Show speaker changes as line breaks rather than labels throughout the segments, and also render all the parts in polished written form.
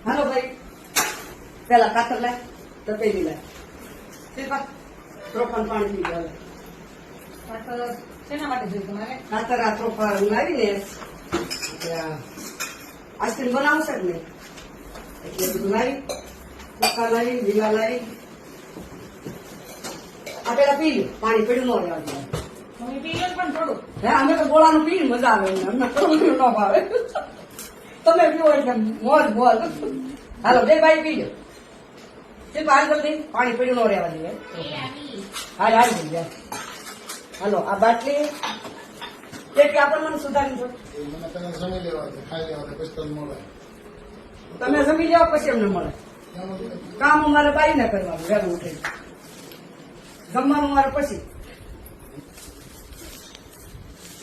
હાલો ભાઈ, પેલા કાતર લાય, તપેલી લાય, શિલ્પા ત્રોફાન પાણી પી ગયા.
કાતર શેના માટે જોઈએ તમારે?
કાતર આ ત્રોફાન લાવીને આઈસ્ક્રીમ બનાવશે જ ને, એટલે બધું લાવી, ચોખ્ખા લાવી, લીલા લાવી. આ પેલા પી લો, પાણી પડ્યું ન રહેવા દે.
મમ્મી પી લો પણ થોડું.
હે, અમે તો ગોળાનું પીને મજા આવે, અમને થોડું ન ભાવે. તમે પીવો એટલે મોજ મોજ. હાલો બે ભાઈ પી લો. શિલ્પા હાલ જલ્દી, પાણી પડ્યું ન રહેવા દે. હાલ હાલ જલ્દી. હાલો આ બાટલી કેટલી આપણને મને સુધારી દો.
મને તને જમી લેવા છે, ખાઈ લેવા છે, પછી તને મળે.
તમે જમી જાઓ પછી અમને મળે. કામ અમારે બાઈ ને કરવાનું વહેલું ઉઠી, જમવાનું અમારે પછી.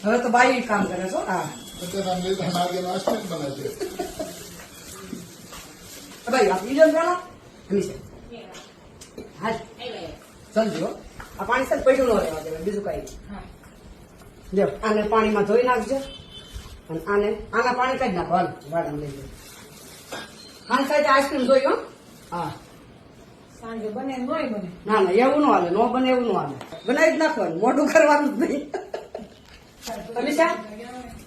હવે તો બાઈ કામ કરે છો. હા
અત્યારે આમ લીધા નાગેનો આઈસ્ક્રીમ બને છે.
ભાઈ આ પી લો પેલા હમીશે. હા સમજો આ પાણી છે પડ્યું ન રહેવા દેવાય, બીજું કઈ નહીં. જો આને પાણીમાં ધોઈ નાખજો અને આના પાણી કાઢી નાખો. હાલ વાડામાં લઈ જાઓ. હા સાહેબ આઈસ્ક્રીમ જોઈ. હો હા
સાંજે બને નોય બને.
ના ના એવું ન હાલે, નો બને એવું ન હાલે. બનાવી જ નાખવાનું, મોઢું કરવાનું જ નહીં. અમીષા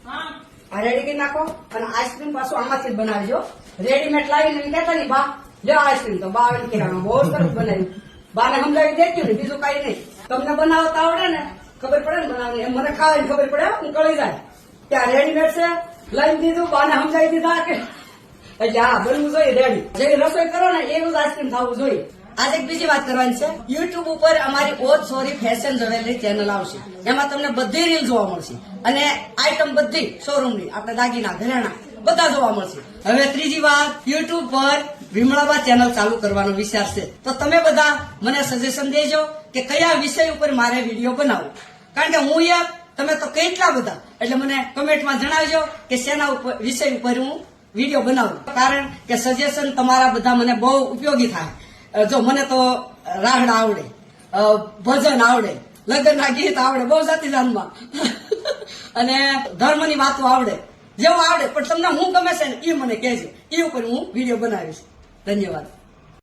હા
આ રેડી કરી નાખો અને આઈસ્ક્રીમ પાછું આમાંથી જ બનાવજો. રેડીમેડ લાવીને એમ કહેતા નહીં બા લ્યો આઈસ્ક્રીમ, તો બા એમ કહેવાનું બહુ સરસ બનાવ્યું. બાને સમજાવી દેજો ને, બીજું કઈ નહીં. તમને બનાવતા આવડે ને, ખબર પડે ને બનાવવાની, એમ મને ખાવાની ખબર પડે, હું કળી જાય કે આ રેડીમેડ છે. લઈ દીધું, બાને સમજાવી દીધા કે એટલે હા બનવું જોઈએ રેડી. જેવી રસોઈ કરો ને એવું જ આઈસ્ક્રીમ થવું જોઈએ. આજે એક બીજી વાત કરવાની છે. યુટ્યુબ ઉપર અમારી ઓજ સોરી ફેશન જ્વેલરી ચેનલ આવશે, એમાં તમને બધી રીલ જોવા મળશે અને આઈટમ બધી શોરૂમની, આપણે દાગીના ઘરેણા બધા જોવા મળશે. હવે ત્રીજી વાત, યુટ્યુબ પર વિમળાબા ચેનલ ચાલુ કરવાનો વિચાર છે. તો તમે બધા મને સજેશન દેજો કે કયા વિષય ઉપર મારે વિડીયો બનાવવો, કારણ કે હું યાર તમે તો કેટલા બધા, એટલે મને કમેન્ટમાં જણાવજો કે શેના ઉપર વિષય ઉપર હું વિડીયો બનાવું, કારણ કે સજેશન તમારા બધા મને બહુ ઉપયોગી થાય. જો મને તો રાહડા આવડે, ભજન આવડે, લગ્નના ગીત આવડે, બહુ જાતિ જાનમાં અને ધર્મની વાતો આવડે, જેવું આવડે પણ તમને હું ગમે છે ને એ મને કહેજો, એ ઉપર હું વિડીયો બનાવીશ. ધન્યવાદ.